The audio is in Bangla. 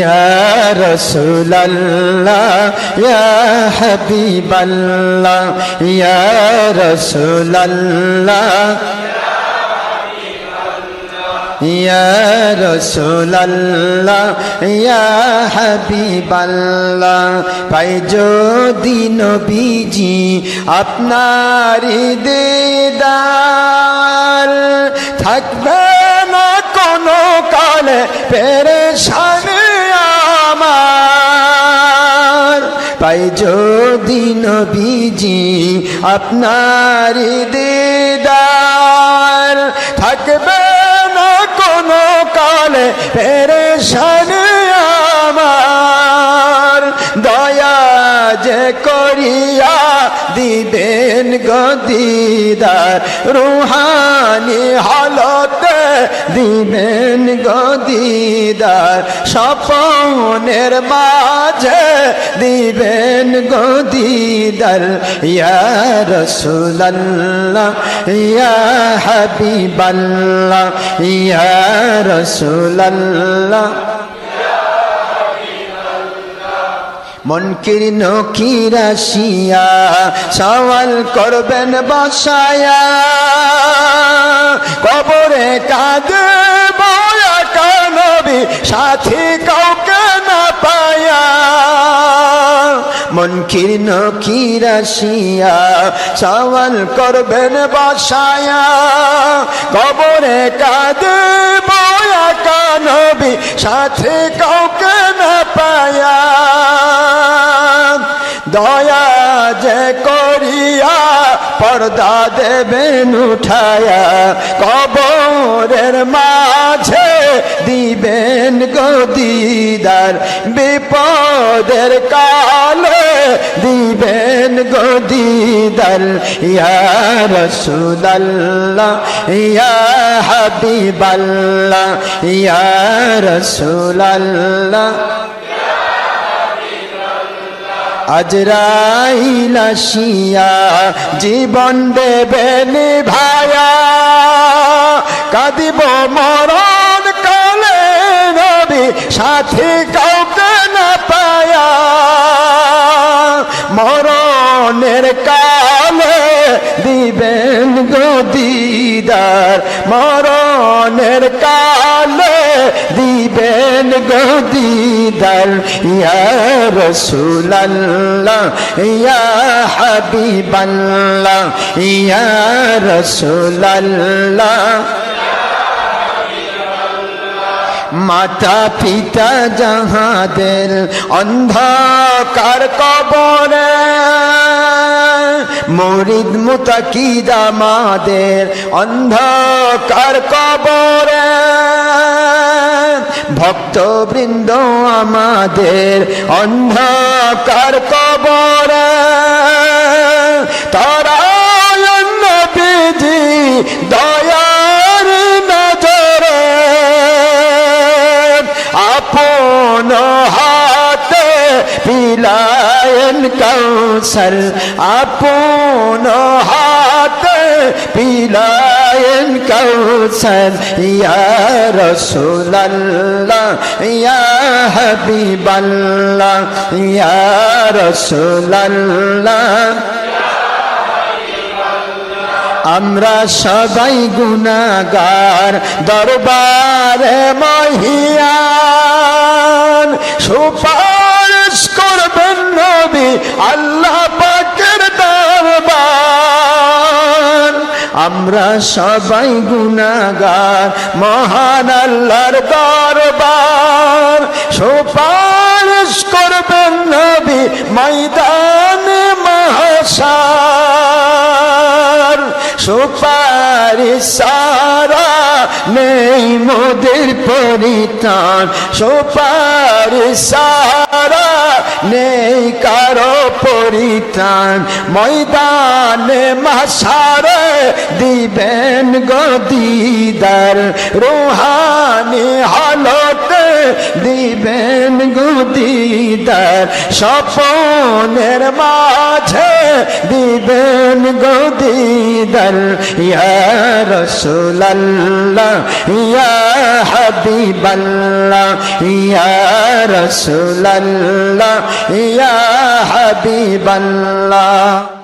Ya Rasulallah, Ya Habiballah, Ya Rasulallah, Ya Rasulallah, Ya Habiballah। পাই যদি নবীজি আপনার দিদার, থাকবে না কোনো কালে পেরেশানি আমার। পাই যদি নবীজি আপনার দিদার, থাকবে না কোনো কালে পেরেশানি আমার। দয়া যে করিয়া দিবেন গদিদার, রুহানি হালতে দিবেন গদিদার, স্বপনের মাঝে দিবেন গদিদার। ইয়া রাসূলুল্লাহ, ইয়া হাবিবাল্লাহ, ইয়া রাসূলুল্লাহ। মুনকির নকির আসিয়া সওয়াল করবেন বসায়া, কবরে কাঁদব একা নবী সাথী কাউকে না পায়া। মুনকির নকির আসিয়া সওয়াল করবেন বসায়া, কবরে কাঁদব একা নবী সাথী কাউকে না পায়া। দয়া যে করিয়া পর্দা দেবেন উঠায়া, কবরের মাঝে দিবেন গদিদার, বিপদের কালে দিবেন গদিদার। ইয়া রাসূলুল্লাহ, ইয়া হাবিবাল্লাহ, ইয়া রাসূলুল্লাহ। আজরাইল আসিয়া জীবন দেবেন ভায়া, কাঁদিব মরণ কালে নবী সাথী কাউকে না পায়া। মরণের কালে দিবেন গদিদার, মরণের কালে দিবেন গদিদার। ইয়া রাসূলুল্লাহ, ইয়া হাবিবাল্লাহ, ইয়া রাসূলুল্লাহ। মাতা পিতা যাহাদের অন্ধকার কবরে, মুরিদ মুতাকিদ আমাদের অন্ধকার কবরে, ভক্তবৃন্দ আমাদের অন্ধকার কবরে, তারা নবীজি দয়ার নজরে আপন হাতে পিলায়েন কাউসার, আপন হাতে পিলায়েন কাউসার। ইয়া রাসূলুল্লাহ, ইয়া হাবিবাল্লাহ, ইয়া রাসূলুল্লাহ। আমরা সবাই গুনাহগার দরবারে মহিয়ান, সুপারিশ করবেন নবী আল্লাহ পাকের দরবার। আমরা সবাই গুনাহগার মহান আল্লাহর দরবার, সুপারিশ করবেন নবী ময়দানে মাহশার। সুপারিশ সারা নেই মোদের পরিত্রাণ, সুপারিশ সারা নেই কারো পরিত্রাণ। ময়দানে মাহশারে দিবেন গদিদার, রুহানি হালতে দিবেন গদিদার স্বপনের মাঝে দিবেন গদিদার ইয়া রাসূলুল্লাহ ইয়া হাবিবাল্লাহ ইয়া রাসূলুল্লাহ ইয়া হাবিবাল্লাহ